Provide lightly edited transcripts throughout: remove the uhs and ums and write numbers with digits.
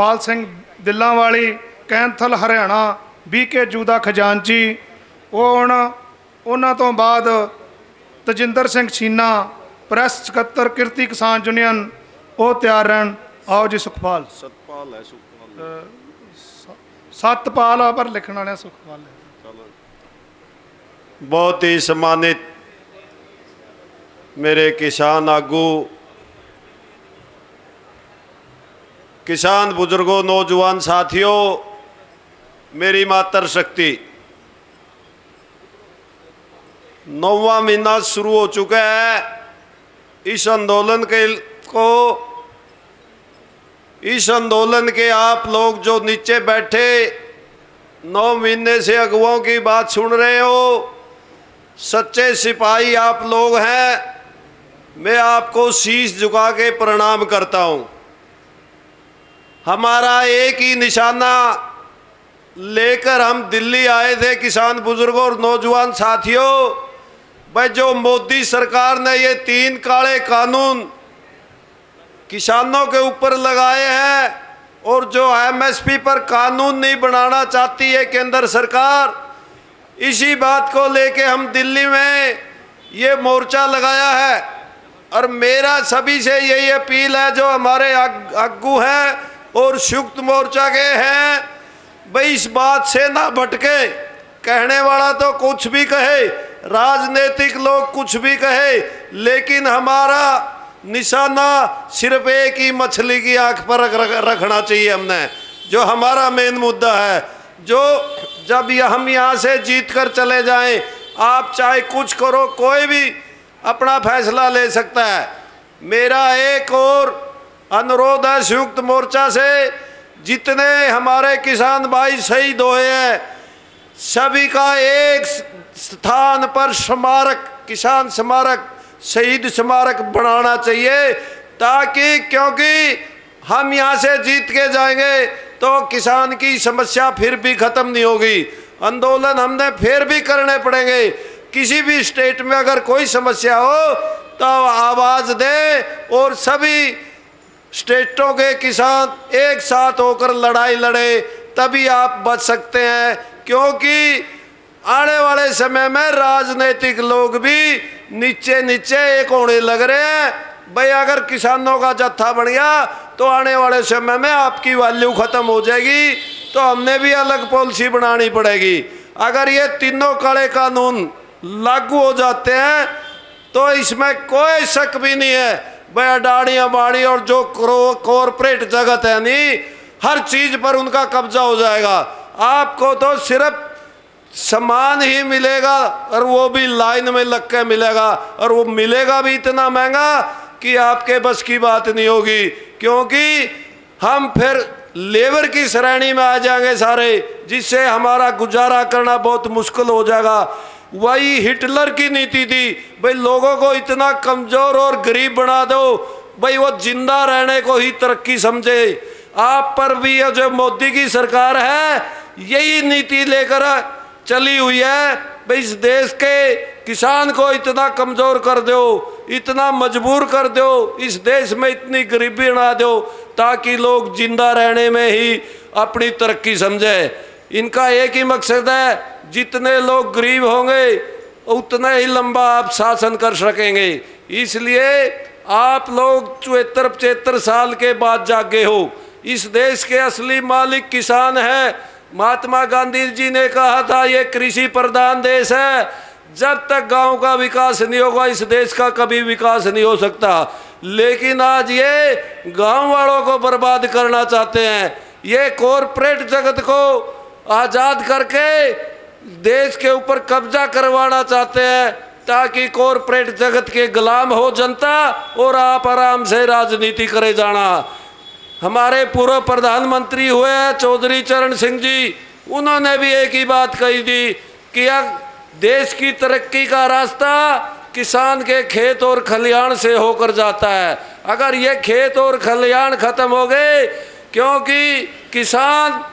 Sukhpal Singh ਦਿੱਲਾਂਵਾਲੀ, Kaithal Haryana, BK ਜੂਦਾ ਖਜ਼ਾਨਚੀ, ਉਹ ਹੁਣ ਉਹਨਾਂ ਤੋਂ ਬਾਅਦ ਤਜਿੰਦਰ ਸਿੰਘ ਛੀਨਾ, ਪ੍ਰੈਸ ਸਕੱਤਰ ਕਿਰਤੀ ਕਿਸਾਨ ਯੂਨੀਅਨ, ਉਹ ਤਿਆਰ ਰਹਿਣ। आओ जी सुखपाल। सतपाल है, सुखपाल सतपाल पर लिखने वाले सुखपाल है। बहुत ही सम्मानित मेरे किसान आगू, किसान बुजुर्गों, नौजवान साथियों, मेरी मातृशक्ति, 9वां महीना शुरू हो चुका है। इस आंदोलन के आप लोग जो नीचे बैठे 9 महीने से अगुओं की बात सुन रहे हो, सच्चे सिपाही आप लोग हैं। मैं आपको शीश झुका के प्रणाम करता हूं। हमारा एक ही निशाना लेकर हम दिल्ली आए थे, किसान बुजुर्गों और नौजवान साथियों। भाई, जो मोदी सरकार ने ये 3 काले कानून किसानों के ऊपर लगाए हैं और जो MSP पर कानून नहीं बनाना चाहती है केंद्र सरकार, इसी बात को लेके हम दिल्ली में ये मोर्चा लगाया है। और मेरा सभी से यही अपील है, जो हमारे आगू हैं और संयुक्त मोर्चा के हैं, भाई इस बात से ना भटके। कहने वाला तो कुछ भी कहे, राजनीतिक लोग कुछ भी कहे, लेकिन हमारा निशाना सिर्फ एक ही मछली की आंख पर रखना चाहिए हमने, जो हमारा मेन मुद्दा है। जो जब हम यहाँ से जीत कर चले जाएं, आप चाहे कुछ करो, कोई भी अपना फैसला ले सकता है। मेरा एक और अनुरोध है संयुक्त मोर्चा से, जितने हमारे किसान भाई शहीद हुए हैं, सभी का एक स्थान पर स्मारक, किसान स्मारक, शहीद स्मारक बनाना चाहिए, ताकि क्योंकि हम यहाँ से जीत के जाएंगे तो किसान की समस्या फिर भी खत्म नहीं होगी। आंदोलन हमने फिर भी करने पड़ेंगे। किसी भी स्टेट में अगर कोई समस्या हो तो आवाज़ दे, और सभी स्टेटों के किसान एक साथ होकर लड़ाई लड़े, तभी आप बच सकते हैं। क्योंकि आने वाले समय में राजनीतिक लोग भी नीचे नीचे एक होने लग रहे हैं। भाई, अगर किसानों का जत्था बन गया तो आने वाले समय में आपकी वैल्यू खत्म हो जाएगी, तो हमने भी अलग पॉलिसी बनानी पड़ेगी। अगर ये तीनों काले कानून लागू हो जाते हैं तो इसमें कोई शक भी नहीं है, भाई अडानी अंबानी और जो कॉरपोरेट जगत है, नहीं, हर चीज पर उनका कब्जा हो जाएगा। आपको तो सिर्फ सामान ही मिलेगा, और वो भी लाइन में लग के मिलेगा, और वो मिलेगा भी इतना महंगा कि आपके बस की बात नहीं होगी। क्योंकि हम फिर लेबर की श्रेणी में आ जाएंगे सारे, जिससे हमारा गुजारा करना बहुत मुश्किल हो जाएगा। वही हिटलर की नीति थी, भाई लोगों को इतना कमजोर और गरीब बना दो, भाई वो जिंदा रहने को ही तरक्की समझे। आप पर भी ये जो मोदी की सरकार है, यही नीति लेकर चली हुई है। भाई इस देश के किसान को इतना कमजोर कर दो, इतना मजबूर कर दो, इस देश में इतनी गरीबी बना दो, ताकि लोग जिंदा रहने में ही अपनी तरक्की समझे। इनका एक ही मकसद है, जितने लोग गरीब होंगे उतना ही लंबा आप शासन कर सकेंगे। इसलिए आप लोग 74-75 साल के बाद जागे हो। इस देश के असली मालिक किसान हैं। महात्मा गांधी जी ने कहा था, ये कृषि प्रधान देश है। जब तक गांव का विकास नहीं होगा, इस देश का कभी विकास नहीं हो सकता। लेकिन आज ये गांव वालों को बर्बाद करना चाहते हैं। ये कॉरपोरेट जगत को आज़ाद करके देश के ऊपर कब्जा करवाना चाहते हैं, ताकि कॉरपोरेट जगत के गुलाम हो जनता और आप आराम से राजनीति करे जाना। हमारे पूर्व प्रधानमंत्री हुए हैं चौधरी चरण सिंह जी, उन्होंने भी एक ही बात कही थी कि देश की तरक्की का रास्ता किसान के खेत और खलिहान से होकर जाता है। अगर ये खेत और खलिहान खत्म हो गए, क्योंकि किसान,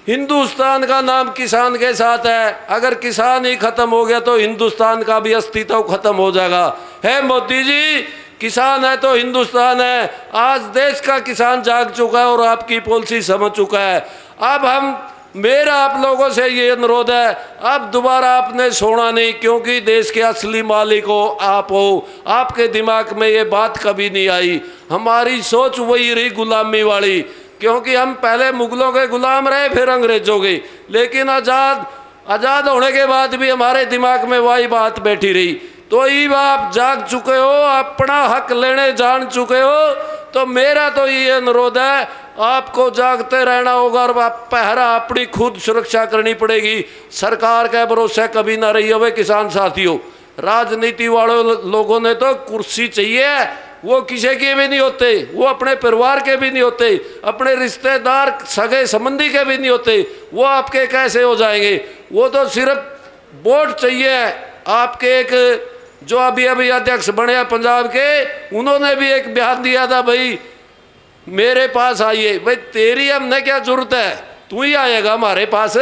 हिंदुस्तान का नाम किसान के साथ है, अगर किसान ही खत्म हो गया तो हिंदुस्तान का भी अस्तित्व खत्म हो जाएगा। है मोदी जी, किसान है तो हिंदुस्तान है। आज देश का किसान जाग चुका है और आपकी पॉलिसी समझ चुका है। अब मेरा आप लोगों से ये अनुरोध है, अब दोबारा आपने सोना नहीं, क्योंकि देश के असली मालिक हो आप हो। आपके दिमाग में ये बात कभी नहीं आई। हमारी सोच वही रही गुलामी वाली, क्योंकि हम पहले मुगलों के गुलाम रहे, फिर अंग्रेजों के, लेकिन आज़ाद होने के बाद भी हमारे दिमाग में वही बात बैठी रही। तो अब आप जाग चुके हो, अपना हक लेने जान चुके हो, तो मेरा तो ये अनुरोध है, आपको जागते रहना होगा और पहरा अपनी खुद सुरक्षा करनी पड़ेगी। सरकार के भरोसे कभी ना रही हो किसान साथियों। राजनीति वालों लोगों ने तो कुर्सी चाहिए, वो किसी के भी नहीं होते, वो अपने परिवार के भी नहीं होते, अपने रिश्तेदार सगे संबंधी के भी नहीं होते, वो आपके कैसे हो जाएंगे? वो तो सिर्फ वोट चाहिए। आपके एक जो अभी अध्यक्ष बने पंजाब के, उन्होंने भी एक बयान दिया था, भाई मेरे पास आइए। भाई तेरी हमने क्या जरूरत है, तू ही आएगा हमारे पास।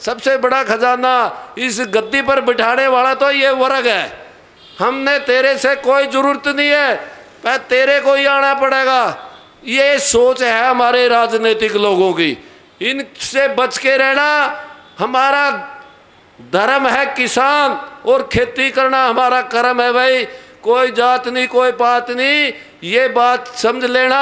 सबसे बड़ा खजाना इस गद्दी पर बिठाने वाला तो ये वर्ग है। हमने तेरे से कोई जरूरत नहीं है, पर तेरे को ही आना पड़ेगा। ये सोच है हमारे राजनीतिक लोगों की। इनसे बच के रहना। हमारा धर्म है किसान और खेती करना हमारा कर्म है। भाई कोई जात नहीं, कोई पात नहीं, ये बात समझ लेना।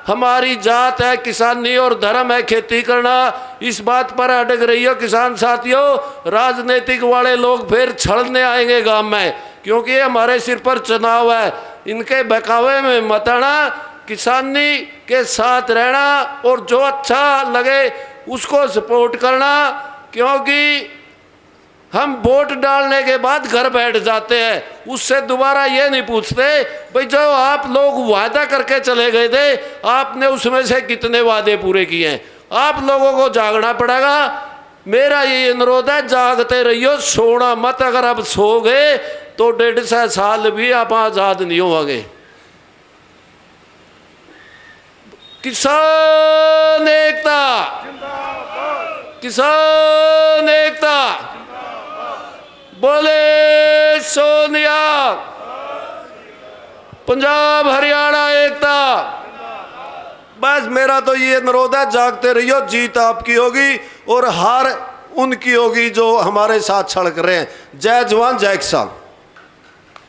हमारी जात है किसानी और धर्म है खेती करना। इस बात पर अटक रही हो किसान साथियों। राजनीतिक वाले लोग फिर छलने आएंगे गांव में, क्योंकि हमारे सिर पर चुनाव है। इनके बहकावे में मत आना, किसानी के साथ रहना और जो अच्छा लगे उसको सपोर्ट करना। क्योंकि हम वोट डालने के बाद घर बैठ जाते हैं, उससे दोबारा ये नहीं पूछते भाई जो आप लोग वादा करके चले गए थे, आपने उसमें से कितने वादे पूरे किए हैं। आप लोगों को जागना पड़ेगा। मेरा ये अनुरोध है, जागते रहियो, सोना मत। अगर आप सो गए तो 150 साल भी आप आज़ाद नहीं होंगे। किसान एकता, किसान एकता, बोले सोनिया, पंजाब हरियाणा एकता। बस मेरा तो ये अनुरोध है, जागते रहियो, जीत आपकी होगी और हार उनकी होगी जो हमारे साथ सड़क रहे हैं। जय जवान जय किसान।